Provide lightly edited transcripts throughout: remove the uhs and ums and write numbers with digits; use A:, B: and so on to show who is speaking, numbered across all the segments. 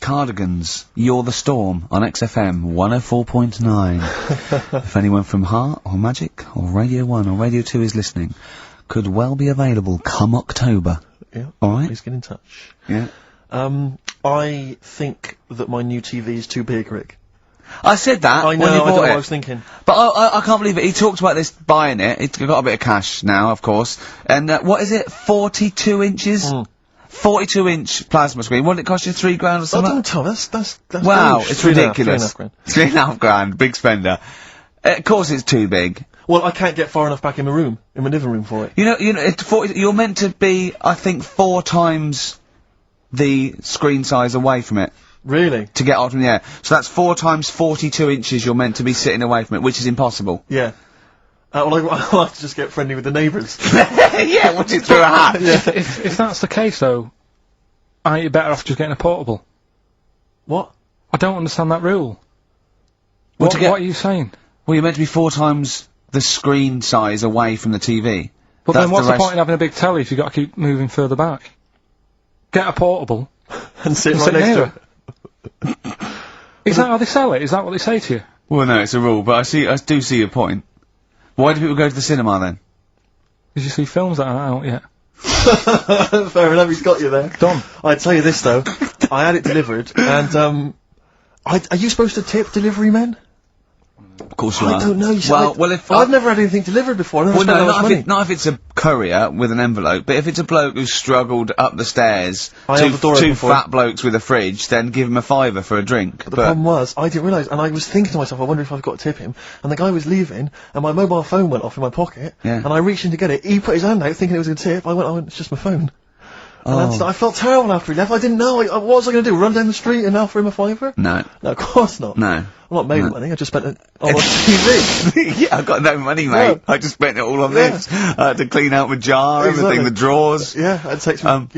A: Cardigans, You're the Storm on XFM 104.9. If anyone from Heart or Magic or Radio 1 or Radio 2 is listening, could well be available come October.
B: Yeah.
A: Alright?
B: Please get in touch.
A: Yeah.
B: I think that my new TV is too big, Rick.
A: I said that
B: I know,
A: when you
B: I don't know
A: bought
B: what
A: it.
B: I was thinking.
A: But I can't believe it. He talked about this buying it. He's got a bit of cash now, of course. And what is it? 42 inches? 42-inch plasma screen. What did it cost you? $3 grand or something?
B: Oh, don't tell me. That's
A: wow,
B: huge.
A: it's ridiculous.
B: £3.5 grand.
A: £3.5 grand. Big spender. Of course it's too big.
B: Well, I can't get far enough back in my room, in my living room for it.
A: You know, you're meant to be, I think, 4 times the screen size away from it.
B: Really?
A: To get out from the air. So that's 4 times 42 inches you're meant to be sitting away from it, which is impossible.
B: Yeah. Well, I'll have to just get friendly with the neighbours.
A: Yeah, watch it through a hat.
C: Yeah. If that's the case, though, aren't you better off just getting a portable?
B: What?
C: I don't understand that rule.
A: What
C: are you saying?
A: Well, you're meant to be 4 times the screen size away from the TV.
C: But then what's the point in having a big telly if you've got to keep moving further back? Get a portable.
B: and sit right next to it.
C: Is that how they sell it? Is that what they say to you?
A: Well, no, it's a rule, but I do see your point. Why do people go to the cinema then?
C: Did you see films that aren't out yet?
B: Fair enough, he's got you there.
C: Done.
B: I'd tell you this though, I had it delivered, and are you supposed to tip delivery men?
A: Of course you are.
B: I don't know. You see,
A: well, if
B: I've never had anything delivered before. I've never spent that much money.
A: Not if it's a courier with an envelope, but if it's a bloke who's struggled up the stairs, two fat blokes with a fridge, then give him a £5 for a drink.
B: But the problem was, I didn't realise, and I was thinking to myself, I wonder if I've got to tip him, and the guy was leaving, and my mobile phone went off in my pocket, and I reached in to get it, he put his hand out thinking it was a tip, I went, it's just my phone. And I felt terrible after he left. I didn't know. What was I going to do? Run down the street and offer him a £5?
A: No.
B: No, of course not.
A: No.
B: I'm not made of money. I just spent it on TV.
A: Yeah, I've got no money, mate.
B: No.
A: I just spent it all on this. I had to clean out my jar, everything, the drawers.
B: Yeah, I'd take some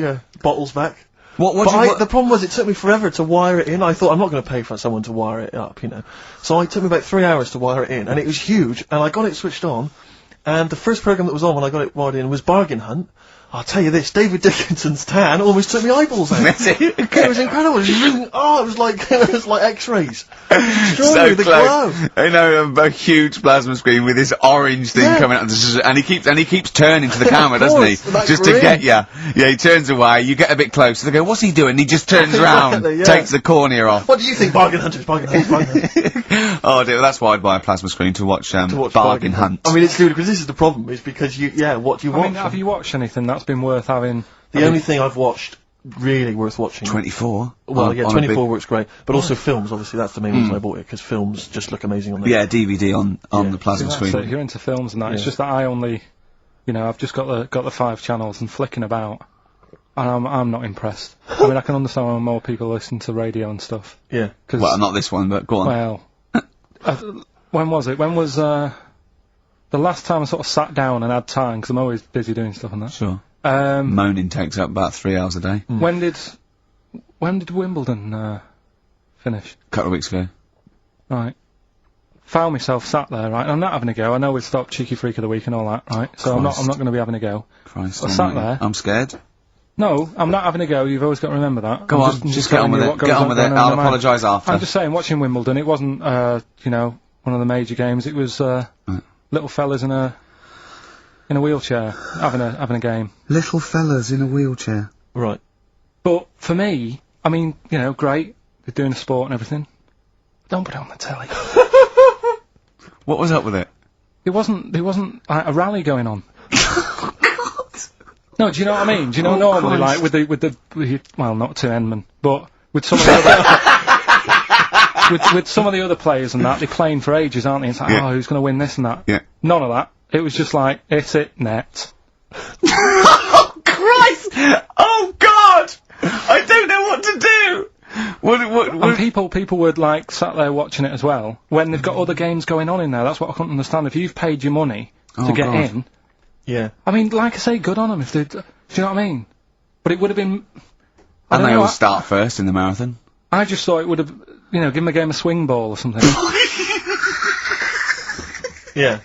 B: bottles back.
A: The
B: problem was, it took me forever to wire it in. I thought, I'm not going to pay for someone to wire it up, you know. So it took me about 3 hours to wire it in, and it was huge, and I got it switched on, and the first programme that was on when I got it wired in was Bargain Hunt. I'll tell you this, David Dickinson's tan almost took me eyeballs out. It was incredible. It was really, it was like X-rays.
A: So close. I know, a huge plasma screen with this orange thing coming out, and he keeps turning to the camera, doesn't he? Just to get you. Yeah, he turns away, you get a bit closer, they go, what's he doing? He just turns around, takes the cornea off.
B: What do you think, Bargain Hunters? Bargain Hunters.
A: Oh dear, that's why I'd buy a plasma screen to watch Bargain Hunt.
B: I mean, it's good, because this is the problem, is because what do you watch?
C: I mean, have you watched anything that's been worth having?
B: The only thing I've watched really worth watching.
A: 24.
B: Well, 24 works great, but also films. Obviously, that's the main reason I bought it, because films just look amazing on there.
A: Yeah, DVD on the plasma screen.
C: If you're into films and that, it's just that I only, I've just got the 5 channels and flicking about, and I'm not impressed. I mean, I can understand why more people listen to radio and stuff.
B: Yeah.
A: Well, not this one, but go on.
C: Well, when was it? When was the last time I sort of sat down and had time, because I'm always busy doing stuff and that.
A: Sure. Moaning takes up about 3 hours a day.
C: When did Wimbledon finish?
A: A couple of weeks ago.
C: Right. Found myself sat there, right, and I'm not having a go. I know we've stopped Cheeky Freak of the Week and all that, right? So I'm not going to be having a go.
A: Christ,
C: I sat there.
A: I'm scared.
C: No, I'm not having a go. You've always got to remember that.
A: Go on, just get on with it. Get on with it. I'll apologise after.
C: I'm just saying, watching Wimbledon, it wasn't, one of the major games. It was little fellas in a wheelchair having a game.
A: Little fellas in a wheelchair.
B: Right.
C: But for me, I mean, great. They're doing a sport and everything. Don't put it on the telly.
A: What was up with it?
C: There wasn't like a rally going on. No, do you know what I mean? Do you know normally, like with the well, not to Enman, but with some of the other with some of the other players and that, they're playing for ages, aren't they? It's like, who's going to win this and that?
A: Yeah.
C: None of that. It was just like, hit it, net.
A: Oh Christ! Oh God! I don't know what to do.
C: And people would like sat there watching it as well when they've got other games going on in there. That's what I couldn't understand. If you've paid your money to get in, I mean, like I say, good on them. If they, do you know what I mean? But it would have been.
A: And they all start first in the marathon.
C: I just thought it would have, give them a game of swing ball or something.
B: Yeah.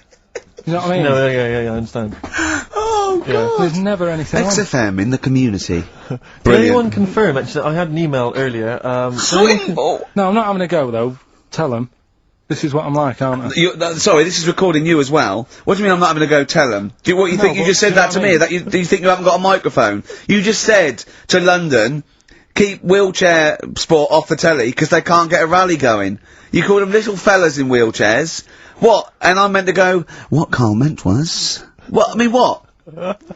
C: You know what I mean?
B: No, yeah, I understand.
A: Oh Oh, God.
C: There's never anything on.
A: XFM in the community.
B: Can anyone confirm, actually, I had an email earlier,
C: No, I'm not having a go, though. Tell them. This is what I'm like, aren't I?
A: Sorry, this is recording you as well. What do you mean I'm not having a go? Tell them. Do you think you just said that to me? That do you think you haven't got a microphone? You just said to London, keep wheelchair sport off the telly because they can't get a rally going. You called them little fellas in wheelchairs. What? And I meant to go, what Carl meant was... What? I mean, what?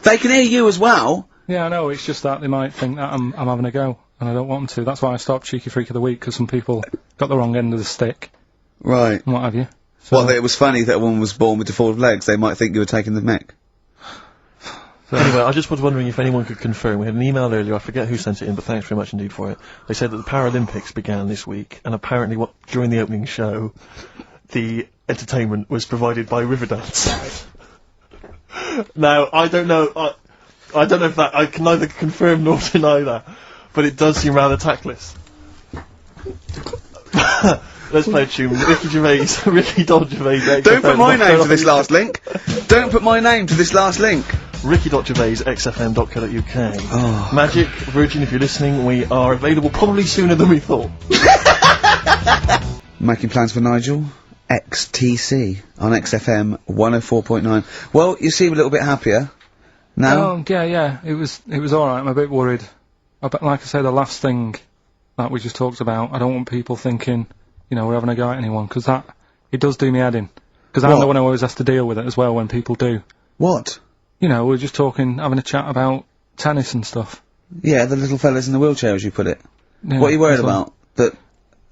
A: They can hear you as well.
C: Yeah, I know, it's just that they might think that I'm having a go, and I don't want them to. That's why I stopped Cheeky Freak of the Week, because some people got the wrong end of the stick.
A: Right.
C: And what have you.
A: So well, it was funny that a woman was born with deformed legs. They might think you were taking the mick.
B: So anyway, I just was wondering if anyone could confirm. We had an email earlier, I forget who sent it in, but thanks very much indeed for it. They said that the Paralympics began this week, and apparently during the opening show, the entertainment was provided by Riverdance. Now, I don't know if that, I can neither confirm nor deny that, but it does seem rather tactless. Let's play a tune. Ricky Gervais.
A: Don't put my name to this last link. Don't put my name to this last link.
B: Ricky.Gervais, xfm.co.uk. Oh. Magic, Virgin, if you're listening, we are available probably sooner than we thought.
A: Making plans for Nigel? XTC on XFM 104.9. Well, you seem a little bit happier now.
C: Oh, yeah. It was alright. I'm a bit worried. But like I say, the last thing that we just talked about, I don't want people thinking, you know, we're having a go at anyone, because it does do me head in. Because I'm the one who always has to deal with it as well when people do.
A: What?
C: You know, we're just having a chat about tennis and stuff.
A: Yeah, the little fellas in the wheelchair, as you put it.
C: Yeah,
A: what are you worried about?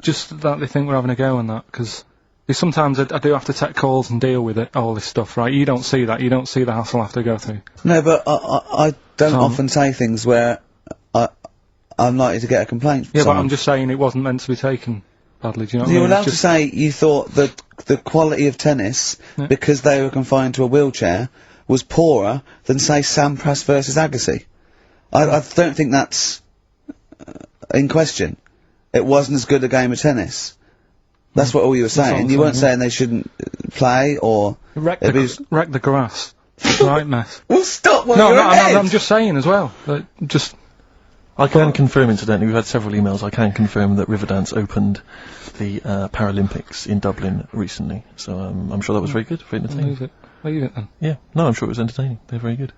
C: Just that they think we're having a go and that, because sometimes I do have to take calls and deal with it, all this stuff, right? You don't see that. You don't see the hassle I have to go through.
A: No, but I don't often say things where I'm likely to get a complaint from someone.
C: But I'm just saying it wasn't meant to be taken badly, do you know what I mean?
A: You're allowed to say you thought that the quality of tennis, because they were confined to a wheelchair, was poorer than, say, Sampras versus Agassi. I don't think that's in question. It wasn't as good a game of tennis. That's what all you were saying. You weren't saying they shouldn't play or...
C: Wreck the grass. Right mess.
A: Well, stop while
C: I'm just saying as well.
B: I can confirm, incidentally, we've had several emails, I can confirm that Riverdance opened the Paralympics in Dublin recently. So I'm sure that was very good, very entertaining.
C: Leave it then.
B: Yeah, no, I'm sure it was entertaining. They're very good.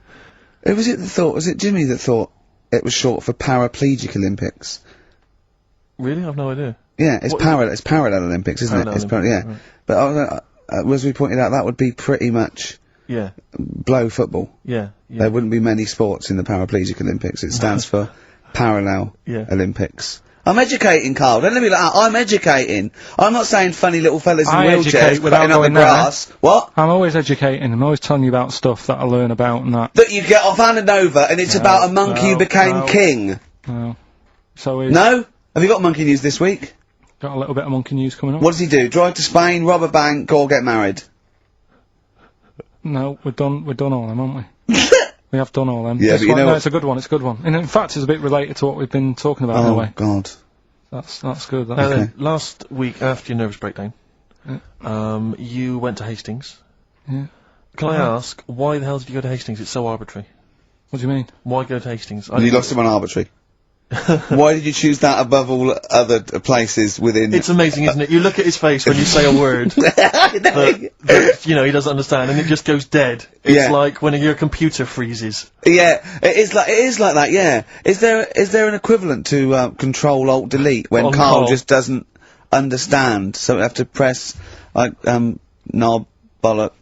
A: Who was it that thought? Was it Jimmy that thought it was short for Paraplegic Olympics?
B: Really? I've no idea.
A: Yeah, it's Parallel Olympics, isn't it? It's yeah. Right. But as we pointed out, that would be pretty much blow football.
B: Yeah.
A: There wouldn't be many sports in the Paraplegic Olympics. It stands for Parallel Olympics. I'm educating, Carl. Don't let me like that. I'm educating. I'm not saying funny little fellas in wheelchairs cutting up the grass. What?
C: I'm always educating. I'm always telling you about stuff that I learn about and that.
A: That you get off hand and over, and it's about a monkey who became king.
C: No.
A: No? Have you got monkey news this week?
C: Got a little bit of monkey news coming up.
A: What does he do? Drive to Spain, rob a bank, or get married?
C: No, we're done all them, aren't we? We have done all them.
A: Yeah, but you know
C: no, it's a good one, And in fact, it's a bit related to what we've been talking about in a way.
A: Oh, God.
C: That's good.
B: Okay. Last week, after your nervous breakdown, you went to Hastings.
C: Yeah.
B: Can I ask, why the hell did you go to Hastings? It's so arbitrary.
C: What do you mean?
B: Why go to Hastings?
A: You lost him on arbitrary. Why did you choose that above all other places within...
B: It's amazing, isn't it? You look at his face when you say a word that, you know, he doesn't understand, and it just goes dead. It's like when your computer freezes.
A: Yeah, it is like that, yeah. Is there an equivalent to Control-Alt-Delete when Carl just doesn't understand, so we have to press, like, knob, bollock,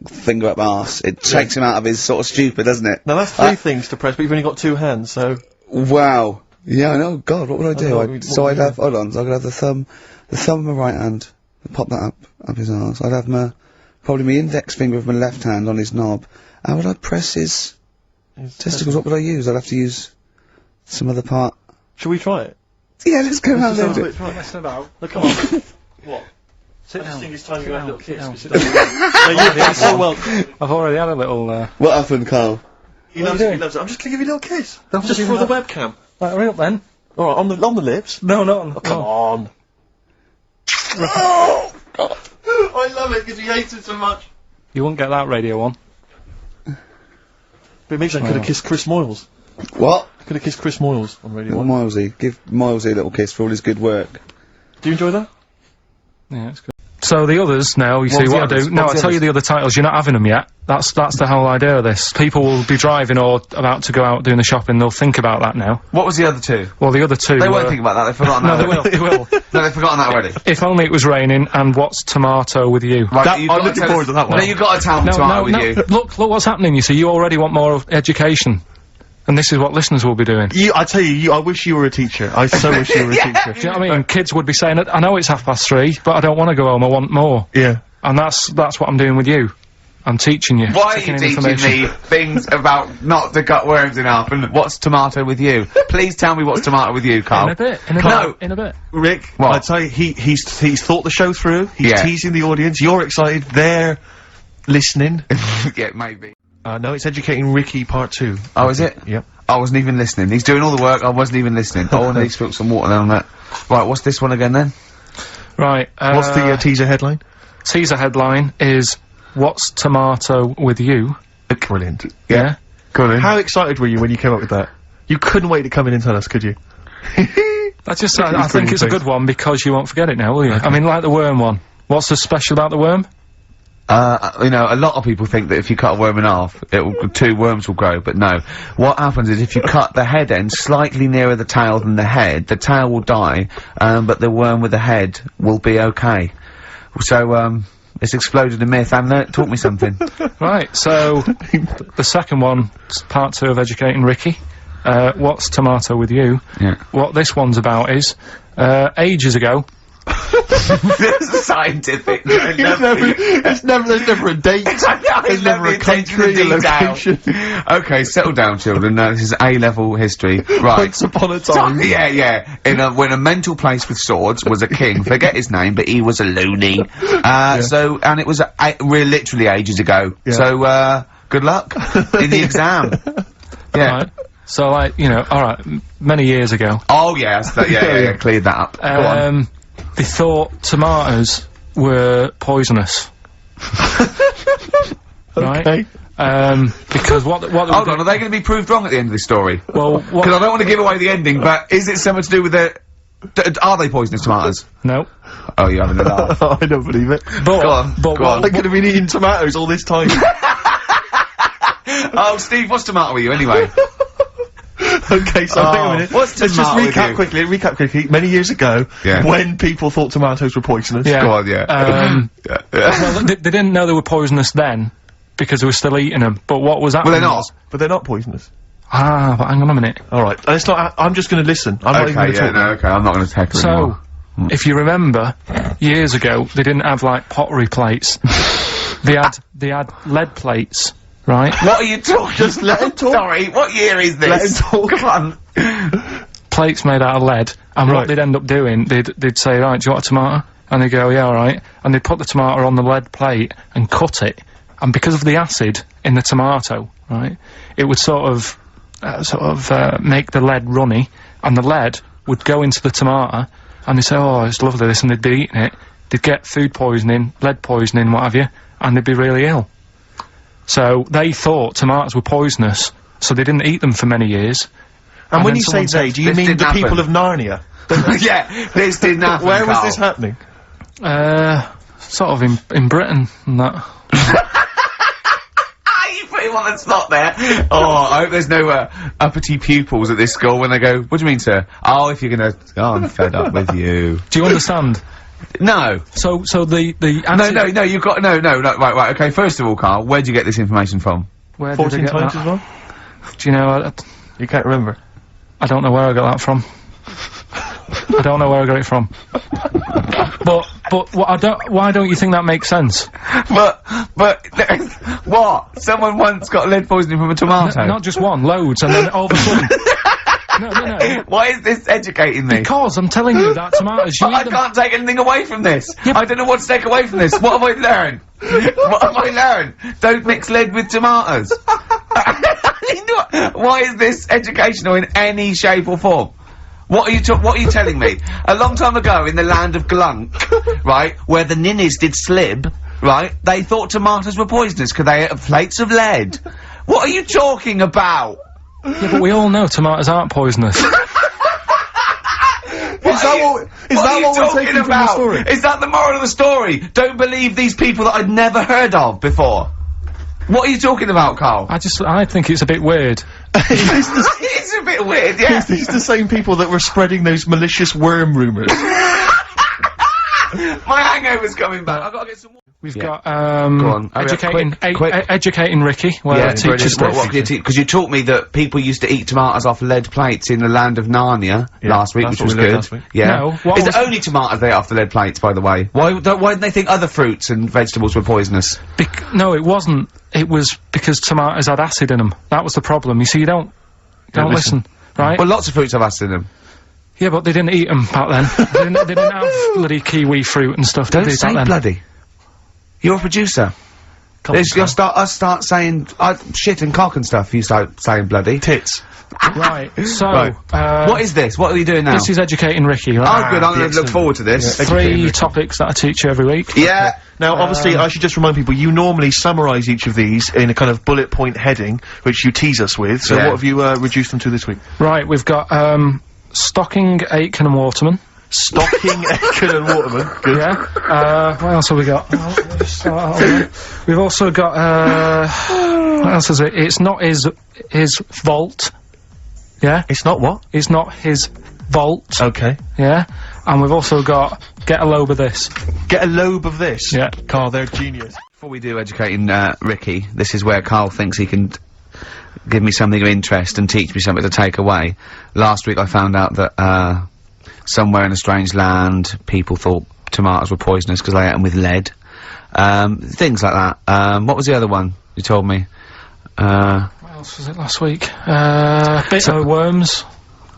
A: finger up arse. It takes him out of his sort of stupid, doesn't it?
B: Now that's three things to press, but you've only got two hands, so...
A: Wow. Yeah, I know. God, what would I do? I'd have, hold on, so I could have the thumb of my right hand, pop that up his arse. I'd have probably my index finger of my left hand on his knob. How would I press his testicles? What would I use? I'd have to use some other part.
B: Shall we try it?
A: Yeah, let's go around there.
B: Look, come on. What? Sit down. I just think it's time you have a little kiss. You're so welcome.
C: I've already had a little,
A: What happened, Carl?
B: He loves it. I'm just gonna give you a little kiss. Just for the webcam.
C: Right, hurry up then.
B: Alright, on the lips?
C: No, not on the...
B: Come on. Oh, God. I love it because he hates it so much.
C: You won't get that radio on.
B: But maybe I could have kissed Chris Moyles.
D: What?
B: I could have kissed Chris Moyles on Radio 1.
D: Milesy. Give Milesy a little kiss for all his good work.
B: Do you enjoy that?
C: Yeah, it's good. So the others now, you see what I do. No, I tell you the other titles. You're not having them yet. That's the whole idea of this. People will be driving or about to go out doing the shopping. They'll think about that now.
A: What was the other two?
C: Well, the other two.
A: They won't think about that. They've forgotten that.
C: No, they will.
A: No, they've forgotten that already.
C: If only it was raining. And what's tomato with you?
A: Right,
B: I'm looking forward to that one.
A: No, you've got to tell me tomato with you.
C: Look what's happening. You see, you already want more of education. And this is what listeners will be doing.
B: I tell you, I wish you were a teacher. I so wish you were a teacher.
C: Do you know what I mean? Kids would be saying, I know it's 3:30, but I don't want to go home, I want more.
B: Yeah.
C: And that's what I'm doing with you. I'm teaching you.
A: Why are you teaching me things about not to cut worms in half and what's tomato with you? Please tell me what's tomato with you, Carl.
C: In a bit. In a bit.
B: Rick,
A: What?
B: I tell you, he's thought the show through. He's teasing the audience. You're excited. They're listening.
A: Yeah, maybe.
B: No, it's Educating Ricky Part 2.
A: Oh, is it?
B: Yep.
A: I wasn't even listening. He's doing all the work, I wasn't even listening. Oh, and he spilled some water on that. Right, what's this one again then?
C: Right,
B: What's the teaser headline?
C: Teaser headline is, what's tomato with you?
B: Brilliant.
C: Yeah?
A: Go on.
B: How excited were you when you came up with that? You couldn't wait to come in and tell us, could you?
C: I think it's a good one because you won't forget it now, will you? Okay. I mean, like the worm one. What's so special about the worm?
A: You know, a lot of people think that if you cut a worm in half, two worms will grow, but no. What happens is if you cut the head end slightly nearer the tail than the tail will die, but the worm with the head will be okay. So, it's exploded a myth, and it taught me something.
C: Right, so, the second one, part 2 of Educating Ricky. What's tomato with you?
A: Yeah.
C: What this one's about is, ages ago,
A: This is scientific.
B: There's never a date. There's never a country, a location.
A: Okay, settle down, children. Now, this is A-level history. Right.
B: Once upon a time.
A: Yeah. When a mental place with swords was a king, forget his name, but he was a loony. So, and it was literally ages ago.
B: Yeah.
A: So, good luck in the exam. Yeah.
C: Right. So, like, you know, alright, many years ago.
A: Oh, yes. Yeah, cleared that up. Go on.
C: They thought tomatoes were poisonous. Right?
B: Okay.
C: Because what
A: Hold on, are they going to be proved wrong at the end of this story?
C: Well,
A: Because I don't want to give away the ending, but is it something to do with the... are they poisonous tomatoes?
C: No.
A: Oh, you're having a laugh.
B: I don't believe it.
C: But,
A: Go on,
C: but
A: go on.
B: I could have been eating tomatoes all this time.
A: Oh, Steve, what's tomato with you, anyway?
B: Okay, so hang on a minute.
A: What's
B: Let's just
A: tomato with
B: recap quickly. Many years ago,
A: Yeah.
B: when people thought tomatoes were poisonous.
C: Yeah.
A: Go on, yeah.
C: well, they didn't know they were poisonous then, because they were still eating them. But what was happening
A: Well, they're not.
C: was-
B: But they're not poisonous.
C: but hang on a minute.
B: Alright, it's not. I'm just gonna listen. I'm not even
A: Okay,
B: gonna talk.
A: no, okay, I'm not going to tackle
C: So,
A: anymore.
C: if you remember, years ago, they didn't have, like, pottery plates. they had lead plates, right?
A: What are you talking?
B: Just let him talk.
A: Sorry, what year is this?
B: Let him talk.
A: Come on.
C: Plates made out of lead, and
B: Right.
C: what they'd end up doing, they'd say, right, do you want a tomato? And they'd go, yeah, alright. And they'd put the tomato on the lead plate and cut it. And because of the acid in the tomato, right, it would sort of make the lead runny, and the lead would go into the tomato, and they'd say, oh, it's lovely this, and they'd be eating it. They'd get food poisoning, lead poisoning, what have you, and they'd be really ill. So they thought tomatoes were poisonous, so they didn't eat them for many years.
B: And when
C: then
B: you say
C: someone
B: they,
C: said,
B: do you
A: this
B: mean
A: didn't
B: the
A: happen.
B: people of Narnia?
A: Yeah, this didn't happen,
B: Where was
A: Carl.
B: this happening?
C: Sort of in Britain and that.
A: You put him on the spot there. Oh, I hope there's no uppity pupils at this school when they go, what do you mean, sir? Oh, if you're gonna... Oh, I'm fed up with you.
C: Do you understand?
A: No.
C: So the
A: No, you've got... No, right, okay, first of all, Carl, where'd you get this information from?
C: Where did I
B: 14
C: get
B: times
C: that?
B: as well?
C: Do you know,
B: You can't remember.
C: I don't know where I got that from. I don't know where I got it from. But why don't you think that makes sense?
A: But, what? Someone once got lead poisoning from a tomato?
C: Not just one, loads, and then all of a sudden... No.
A: Why is this educating me?
C: Because I'm telling you that tomatoes, you
A: I
C: eat them...
A: can't take anything away from this.
C: Yeah,
A: I don't know what to take away from this. What have I learned? What have I learned? Don't mix lead with tomatoes. Why is this educational in any shape or form? What are you telling me? A long time ago in the land of Glunk, right, where the ninnies did slib, right, they thought tomatoes were poisonous because they ate plates of lead. What are you talking about?
C: Yeah, but we all know tomatoes aren't poisonous.
B: Is that what we're taking from the story?
A: Is that the moral of the story? Don't believe these people that I'd never heard of before. What are you talking about, Carl?
C: I think it's a bit weird.
A: It's a bit weird, yeah.
B: These the same people that were spreading those malicious worm rumours.
A: My hangover's coming back. I've got to get some.
C: We've got
A: Go on.
C: educating Ricky. Where teacher stuff.
A: Because you taught me that people used to eat tomatoes off lead plates in the land of Narnia last week, which was good. Yeah.
C: No,
A: Is it only tomatoes they ate off the lead plates, by the way? Why didn't they think other fruits and vegetables were poisonous?
C: No, it wasn't. It was because tomatoes had acid in them. That was the problem. You see, you don't listen, right?
A: Well, lots of fruits have acid in them.
C: Yeah, but they didn't eat them back then. they didn't have bloody kiwi fruit and stuff.
A: Don't say bloody. You're a producer. You'll start saying shit and cock and stuff. You start saying bloody
B: tits.
C: Right. So,
A: what is this? What are you doing now?
C: This is educating Ricky. Right?
A: Oh, good. I'm going to look forward to this.
C: Yeah, 3 topics that I teach you every week.
A: Yeah.
B: Okay. Now, obviously, I should just remind people, you normally summarise each of these in a kind of bullet point heading, which you tease us with. So what have you reduced them to this week? Right,
C: we've got Stocking, Aitken and Waterman.
B: Stocking, Aitken and Waterman. Good.
C: Yeah. What else have we got? We've also got, what else is it? It's not his vault. Yeah?
B: It's not what?
C: It's not his vault.
B: Okay.
C: Yeah? And we've also got Get a Lobe of This.
B: Get a Lobe of This?
C: Yeah.
B: Carl, they're genius.
A: Before we do educating, Ricky, this is where Carl thinks he can give me something of interest and teach me something to take away. Last week I found out that, somewhere in a strange land, people thought tomatoes were poisonous because they ate them with lead. Things like that. What was the other one you told me?
C: What else was it last week? Bit of worms.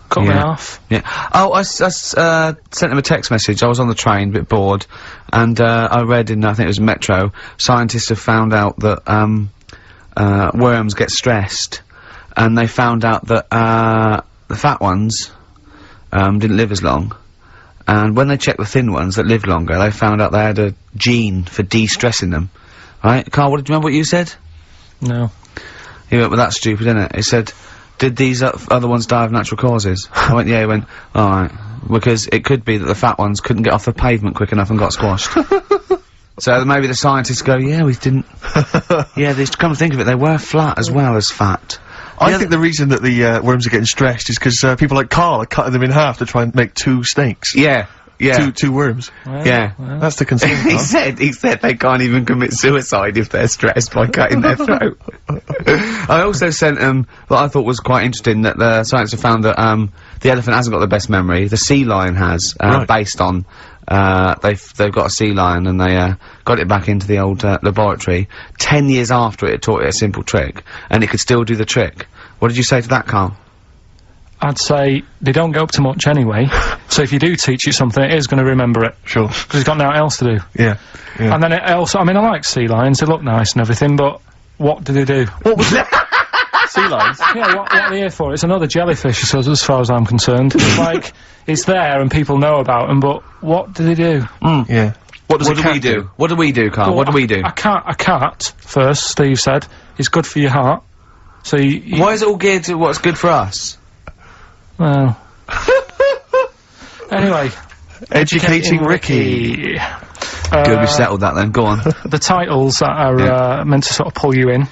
C: Cut me off.
A: Yeah. Oh, I sent him a text message. I was on the train, a bit bored, and I read in, I think it was Metro, scientists have found out that worms get stressed, and they found out that the fat ones didn't live as long, and when they checked the thin ones that lived longer, they found out they had a gene for de-stressing them. Right, Carl? Do you remember what you said?
C: No.
A: He went, well, that's stupid, isn't it? He said, did these other ones die of natural causes? I went, yeah. He went, alright, because it could be that the fat ones couldn't get off the pavement quick enough and got squashed. So maybe the scientists go, yeah, we didn't. Yeah, they come to think of it, they were flat as well as fat.
B: I think the reason that the worms are getting stressed is because people like Carl are cutting them in half to try and make 2 snakes.
A: Yeah. Yeah.
B: Two worms.
C: Well,
A: yeah.
C: Well.
B: That's the concern.
A: he said they can't even commit suicide if they're stressed by cutting their throat. I also sent what I thought was quite interesting, that the scientists have found that the elephant hasn't got the best memory. The sea lion has, based on they've got a sea lion and they got it back into the old laboratory 10 years after it taught it a simple trick, and it could still do the trick. What did you say to that, Carl?
C: I'd say they don't go up to much anyway, so if you do teach it something, it is going to remember it.
B: Sure.
C: Because it's got nothing else to do.
B: Yeah.
C: And then it also, I mean, I like sea lions, they look nice and everything, but what do they do?
B: What was that? Sea lions?
C: Yeah, what are they here for? It's another jellyfish, as far as I'm concerned. It's like, it's there and people know about them, but what do they do?
B: Yeah.
A: What do we do? What do we do, Carl?
C: Well,
A: what do we do?
C: A cat, first, Steve said, is good for your heart. So
A: why is it all geared to what's good for us?
C: Well. Anyway.
B: Educating Ricky.
A: Good, we've settled that then, go on.
C: The titles that are meant to sort of pull you in.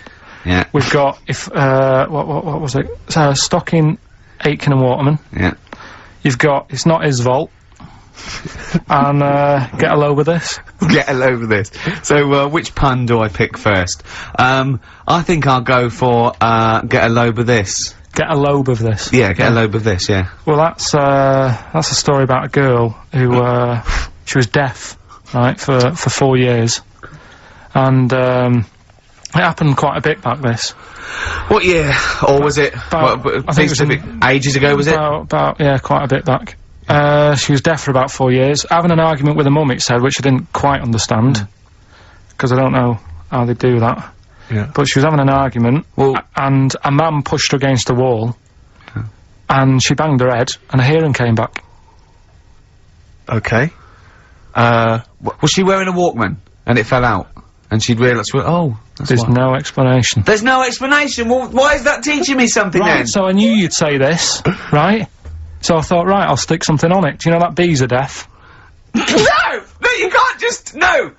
A: Yeah.
C: We've got, what was it? Stocking, Aitken and Waterman.
A: Yeah.
C: You've got, it's not his vault. And, Get a load of this.
A: Get a load of this. So, which pun do I pick first? I think I'll go for, get a load of this.
C: Get a lobe of this.
A: Yeah, get a lobe of this, yeah.
C: Well, that's a story about a girl who, she was deaf, right, for 4 years. And, it happened quite a bit back this.
A: What year? Or was it, I think it was ages ago, was it?
C: About, yeah, quite a bit back. She was deaf for about 4 years, having an argument with her mum, it said, which I didn't quite understand. Because I don't know how they do that.
B: Yeah.
C: But she was having an argument, and a man pushed her against the wall, and she banged her head, and her hearing came back.
B: Okay.
A: Was she wearing a Walkman, and it fell out? And she'd realise, well, oh, that's
C: There's
A: why.
C: no explanation.
A: There's no explanation. Well, why is that teaching me something
C: Right,
A: then?
C: so I knew you'd say this, right? So I thought, right, I'll stick something on it. Do you know that bees are deaf?
A: No, you can't just no.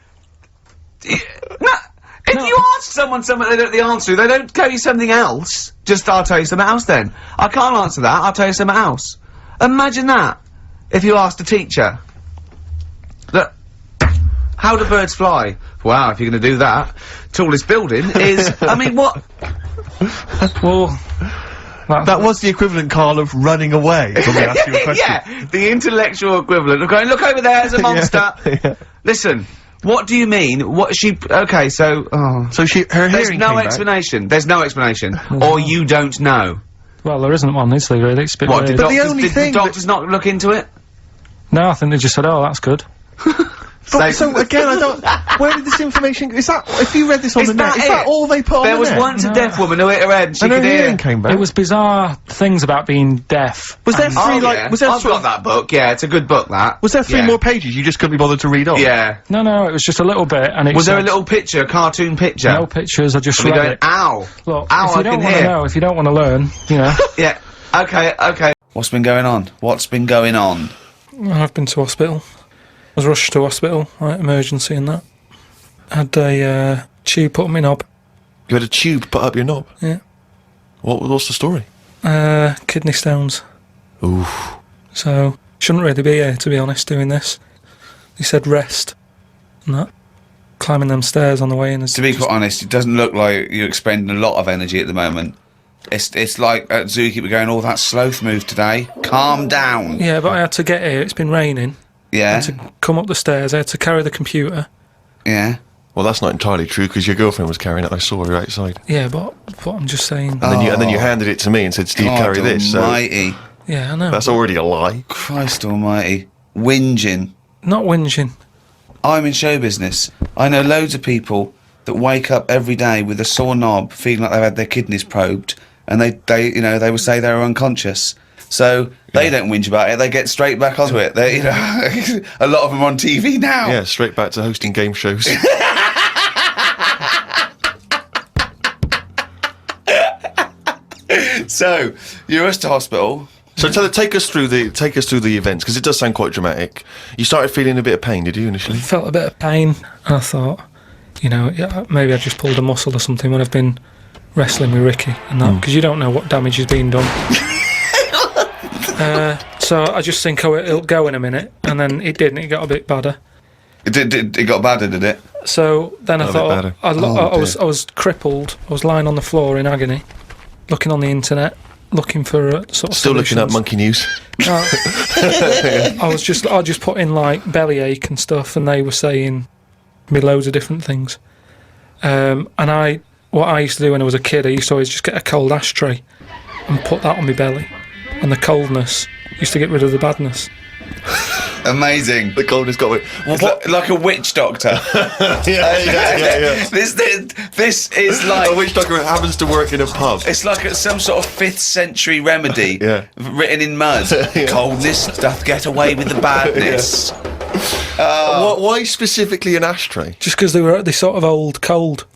A: If you ask someone something they don't know the answer to, they don't tell you something else. Just I'll tell you something else then. I can't answer that. I'll tell you something else. Imagine that. If you asked a teacher, look, how do birds fly? Wow, if you're going to do that, tallest building is. I mean, what?
C: Well.
B: That was the equivalent, Carl, of running away. Somebody asked you a question.
A: Yeah, the intellectual equivalent of going, look over there, there's a monster.
B: Yeah.
A: Listen, what do you mean? What she? Okay, so
B: So her
A: there's
B: hearing
A: no
B: came back.
A: explanation. There's no explanation, or you don't know.
C: Well, there isn't one, is there, really? It's a bit
A: What?
C: weird.
A: Did,
B: the
A: doctors,
B: only
A: did
B: thing
A: the doctors not look into it?
C: No, I think they just said, oh, that's good.
B: But, so again, I don't. Where did this information? Is that if you read this on
A: Is
B: the net?
A: that
B: Is
A: it?
B: that all they put on
A: There
B: the
A: was
B: net?
A: once a deaf woman who hit her head and she
B: And her
A: could hear.
B: hearing came back.
C: It was bizarre things about being deaf.
B: Was there
A: Oh,
B: three like?
A: yeah.
B: Was there
A: I've
B: three?
A: got that book. Yeah, it's a good book. That.
B: Was there three
A: Yeah.
B: more pages you just couldn't be bothered to read on?
A: Yeah.
C: No, it was just a little bit, and it
A: Was there a
C: said-
A: little picture, a cartoon picture?
C: No pictures, I just
A: And we
C: read
A: going,
C: it.
A: ow.
C: Look,
A: Ow,
C: if you
A: I
C: don't
A: can
C: want to
A: hear.
C: know, if you don't want to learn, you know.
A: Yeah. Okay. What's been going on? What's been going on?
C: I've been to hospital. I was rushed to hospital, like emergency and that. Had a tube put on my knob.
E: You had a tube put up your knob?
C: Yeah.
E: What's the story?
C: Kidney stones.
E: Oof.
C: So, shouldn't really be here, to be honest, doing this. He said rest. And that. Climbing them stairs on the way in is
A: To be
C: just-
A: quite honest, it doesn't look like you're expending a lot of energy at the moment. It's like at Zookeeper we're going, all that sloth move today. Calm down.
C: Yeah, but I had to get here, it's been raining. I
A: Yeah.
C: had to come up the stairs, I had to carry the computer.
A: Yeah.
E: Well, that's not entirely true, because your girlfriend was carrying it. I saw her outside.
C: Yeah, but I'm just saying.
E: And then you handed it to me and said, Steve,
A: God
E: carry this. So
A: almighty.
C: Yeah, I know.
E: that's already a lie.
A: Christ almighty. Whinging.
C: Not whinging.
A: I'm in show business. I know loads of people that wake up every day with a sore knob, feeling like they've had their kidneys probed, and they will say they're unconscious. So they don't whinge about it. They get straight back onto it. They, a lot of them are on TV now.
E: Yeah, straight back to hosting game shows.
A: So you're rushed to hospital.
E: So take us through the events, because it does sound quite dramatic. You started feeling a bit of pain, did you, initially?
C: Felt a bit of pain, and I thought, yeah, maybe I just pulled a muscle or something when I've been wrestling with Ricky and that, because you don't know what damage is being done. So I just think, it'll go in a minute, and then it didn't. It got a bit badder.
A: It got badder, did it?
C: So then I
E: bit
C: thought,
E: badder.
C: I was crippled. I was lying on the floor in agony, looking on the internet, looking for sort of
E: Still looking at
C: solutions.
E: Monkey News.
C: I just put in like bellyache and stuff, and they were saying me loads of different things. And what I used to do when I was a kid, I used to always just get a cold ashtray and put that on my belly, and the coldness used to get rid of the badness.
A: Amazing.
E: The coldness got me.
A: It's like a witch doctor.
E: Yeah.
A: This is like
E: A witch doctor happens to work in a pub.
A: it's like some sort of 5th century remedy
E: Yeah.
A: written in mud. Coldness doth get away with the badness.
E: Why specifically an ashtray?
C: Just because they sort of old cold.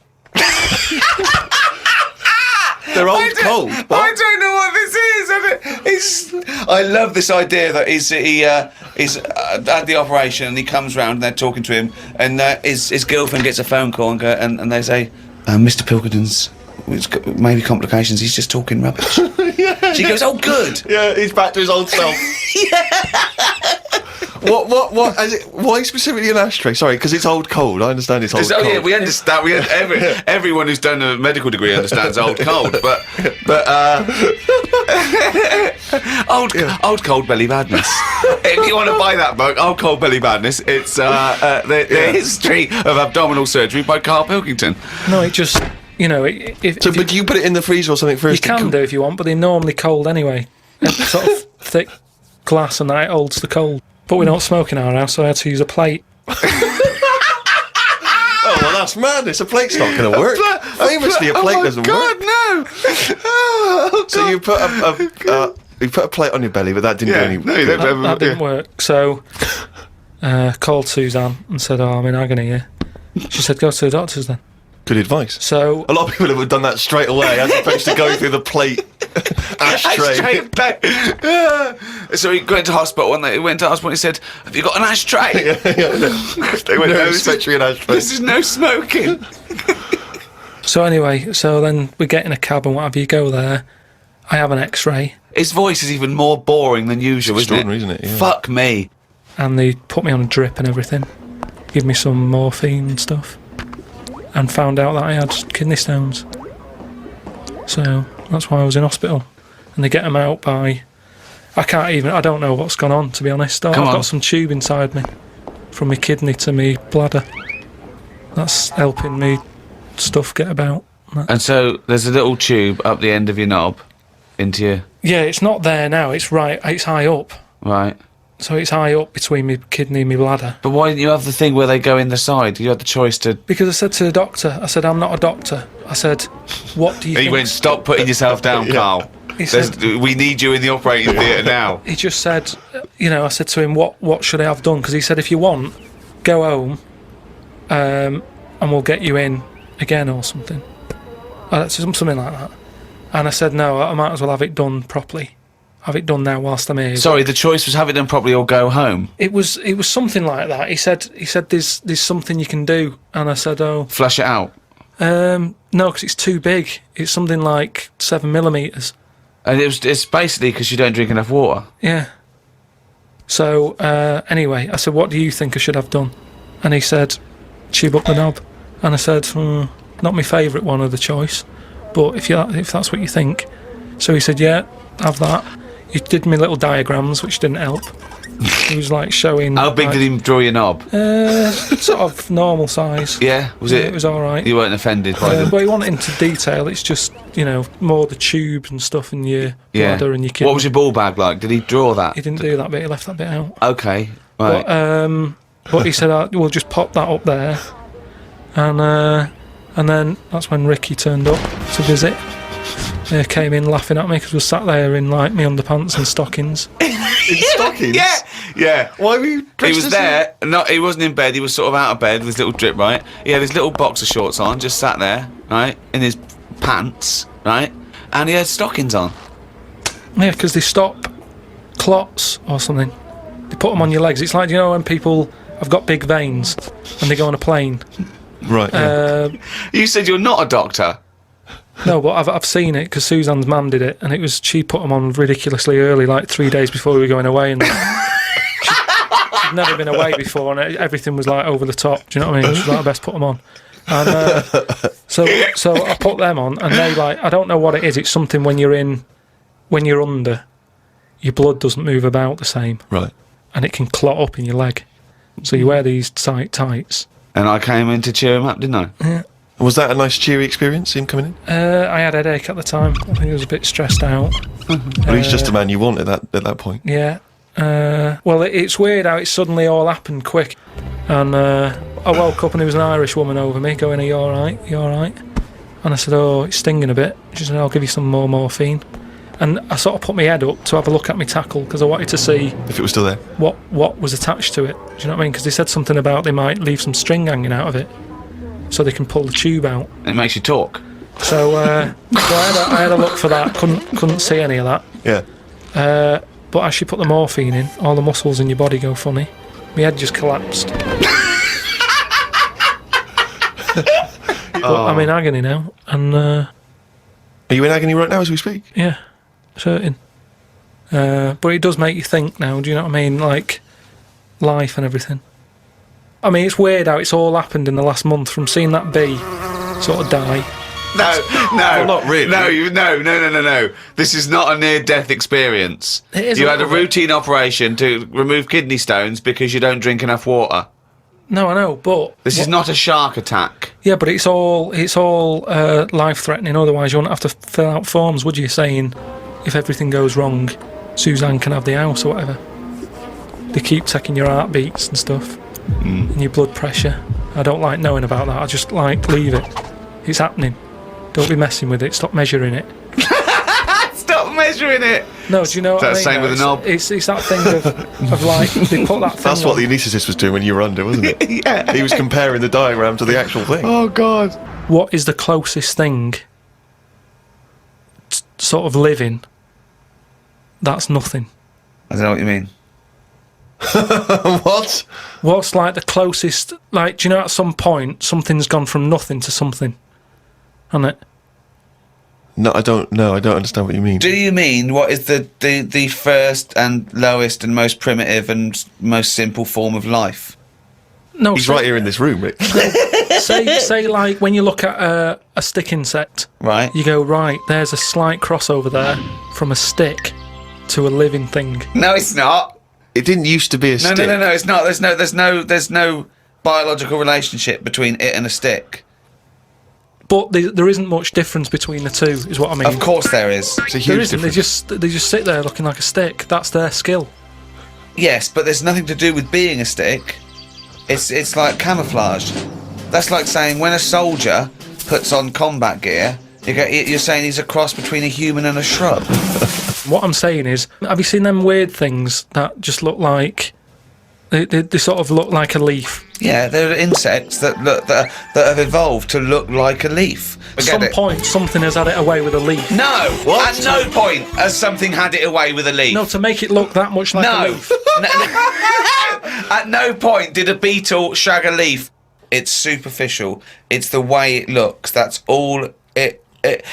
E: They're old cold.
A: I don't know what this is. I love this idea that he's had the operation and he comes round and they're talking to him and his girlfriend gets a phone call and they say, Mr. Pilkington's maybe complications. He's just talking rubbish. She goes, oh, good.
E: Yeah, he's back to his old self. What is it, why specifically an ashtray? Sorry, because it's old cold. I understand it's old cold.
A: Yeah, we understand. Everyone who's done a medical degree understands old cold, but old cold belly badness. If you want to buy that book, Old Cold Belly Badness, it's the history of abdominal surgery by Karl Pilkington.
C: No, it just
E: But you put it in the freezer or something
C: you
E: first?
C: can do if you want, but they're normally cold anyway. It's sort of thick glass, and that it holds the cold. But we don't smoke in our house, so I had to use a plate.
E: Oh, well, that's madness. A plate's not going to work. Famously, a plate doesn't work.
A: No!
E: So you put a plate on your belly, but that didn't do any.
C: That didn't work. So called Suzanne and said, "Oh, I'm in agony here." She said, go to the doctors then.
E: Good advice.
C: So
E: a lot of people have done that straight away, as opposed to going through the plate ashtray.
A: So he went to hospital, and they went to hospital and he said, have you got an ashtray?
E: They went, no, especially an ashtray.
A: This is no smoking.
C: So anyway, so then we get in a cab and whatever, you go there, I have an x-ray.
A: His voice is even more boring than usual,
E: Extraordinary, isn't it? Yeah.
A: Fuck me.
C: And they put me on a drip and everything, give me some morphine and stuff, and found out that I had kidney stones. So that's why I was in hospital. And they get them out by... I don't know what's gone on, to be honest. I've got some tube inside me, from my kidney to my bladder. That's helping me stuff get about.
A: And so there's a little tube up the end of your knob into your...
C: Yeah, it's not there now, it's high up.
A: Right.
C: So it's high up between my kidney and my bladder.
A: But why didn't you have the thing where they go in the side? You had the choice to...
C: Because I said to the doctor, I said, I'm not a doctor. I said, what do you think?
A: He went, stop putting yourself down, Carl.
C: He said,
A: we need you in the operating theatre now.
C: He just said, I said to him, what should I have done? Because he said, if you want, go home, and we'll get you in again or something. Something like that. And I said, no, I might as well have it done properly. Have it done now whilst I'm here.
A: Sorry, the choice was have it done properly or go home.
C: It was something like that. He said there's something you can do, and I said, oh,
A: flush it out.
C: No, because it's too big. It's something like 7mm.
A: And it's basically because you don't drink enough water.
C: Yeah. So anyway, I said, what do you think I should have done? And he said, tube up the knob. And I said, not my favourite one of the choice, but if that's what you think. So he said, yeah, have that. He did me little diagrams, which didn't help. He was like showing...
A: How big did he draw your knob?
C: Sort of normal size.
A: Yeah? Was it?
C: It was alright.
A: You weren't offended by them?
C: But he went into detail. It's just, more the tube and stuff in your bladder and your kidney.
A: What was your ball bag like? Did he draw that?
C: He didn't do that bit. He left that bit out.
A: Okay, right.
C: But he said, we'll just pop that up there. And then that's when Ricky turned up to visit. Came in laughing at me because we sat there in like me underpants and stockings.
E: In stockings?
A: Yeah.
E: Why were you
A: He was there. No, he wasn't in bed. He was sort of out of bed with his little drip, right? He had his little boxer shorts on, just sat there, right, in his pants, right, and he had stockings on.
C: Yeah, because they stop clots or something. They put them on your legs. It's like, when people have got big veins and they go on a plane.
E: Right. Yeah.
A: You said you're not a doctor.
C: No, but I've seen it because Suzanne's mum did it, and she put them on ridiculously early, like 3 days before we were going away, and she'd never been away before, and everything was like over the top. Do you know what I mean? She's like, I best put them on. And so I put them on, and they I don't know what it is. It's something when you're under, your blood doesn't move about the same,
E: right?
C: And it can clot up in your leg. So you wear these tight tights.
A: And I came in to cheer him up, didn't I?
C: Yeah.
E: Was that a nice cheery experience, him coming in?
C: I had a headache at the time. I think I was a bit stressed out.
E: Well, he's just a man you want at that point.
C: Yeah. Well, it's weird how it suddenly all happened quick. And I woke up and there was an Irish woman over me going, are you alright? You alright? And I said, oh, it's stinging a bit. She said, I'll give you some more morphine. And I sort of put my head up to have a look at my tackle because I wanted to see...
E: if it was still there?
C: What was attached to it. Do you know what I mean? Because they said something about they might leave some string hanging out of it so they can pull the tube out.
A: It makes you talk.
C: So, I had a look for that. Couldn't see any of that.
E: Yeah.
C: But as she put the morphine in, all the muscles in your body go funny. My head just collapsed. But I'm in agony now, and...
E: Are you in agony right now as we speak?
C: Yeah, certain. But it does make you think now, do you know what I mean? Like, life and everything. I mean, it's weird how it's all happened in the last month, from seeing that bee sort of die.
A: No,
E: well, not really.
A: No. This is not a near-death experience.
C: It is
A: you had a routine operation to remove kidney stones because you don't drink enough water.
C: No, I know, but...
A: This is not a shark attack.
C: Yeah, but it's all life-threatening, otherwise you wouldn't have to fill out forms, would you, saying, if everything goes wrong, Suzanne can have the house or whatever. They keep taking your heartbeats and stuff, and your blood pressure. I don't like knowing about that, I just leave it. It's happening. Don't be messing with it, stop measuring it.
A: Stop measuring it.
C: No, do you know what I mean?
A: Same with a knob.
C: It's that thing of like, they put that thing
E: That's what
C: on.
E: the anaesthetist was doing when you were under, wasn't it?
A: Yeah.
E: He was comparing the diagram to the actual thing.
A: Oh, God.
C: What is the closest thing sort of living that's nothing?
A: I don't know what you mean.
E: What?
C: What's like the closest, like, do you know at some point something's gone from nothing to something? Hasn't it?
E: No, I don't understand what you mean.
A: Do you mean what is the first and lowest and most primitive and most simple form of life?
C: No,
E: He's right here in this room, Rick.
C: say like when you look at a stick insect,
A: Right.
C: you go, right, there's a slight crossover there from a stick to a living thing.
A: No, it's not.
E: It didn't used to be a stick.
A: No, it's not. There's no biological relationship between it and a stick.
C: But there isn't much difference between the two, is what I mean.
A: Of course there is.
E: It's a huge
C: There isn't.
E: difference.
C: They just sit there looking like a stick. That's their skill.
A: Yes, but there's nothing to do with being a stick. It's like camouflage. That's like saying when a soldier puts on combat gear, you're saying he's a cross between a human and a shrub.
C: What I'm saying is, have you seen them weird things that just look like they sort of look like a leaf?
A: Yeah, there are insects that have evolved to look like a leaf.
C: At some point, something has had it away with a leaf.
A: No,
E: What?
A: at no point has something had it away with a leaf.
C: No, to make it look that much like a leaf.
A: At no point did a beetle shag a leaf. It's superficial. It's the way it looks. That's all it.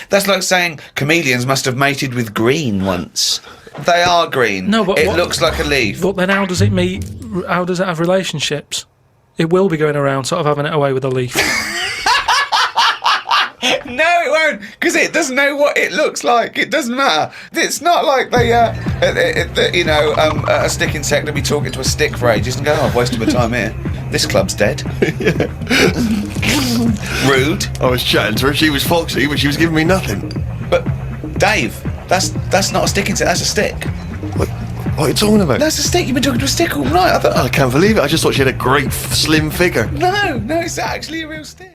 A: That's like saying chameleons must have mated with green once. They are green.
C: No, but
A: it
C: what-
A: looks like a leaf.
C: But then how does it meet? How does it have relationships? It will be going around sort of having it away with a leaf.
A: No, it won't, because it doesn't know what it looks like. It doesn't matter. It's not like a stick insect will be talking to a stick for ages and go, "Oh, I've wasted my time here. This club's dead." Rude.
E: I was chatting to her, she was foxy, but she was giving me nothing.
A: But Dave, that's not a stick insect. That's a stick.
E: What are you talking about?
A: That's a stick. You've been talking to a stick all night. I thought,
E: I can't believe it. I just thought she had a great, slim figure.
A: no, it's actually a real stick.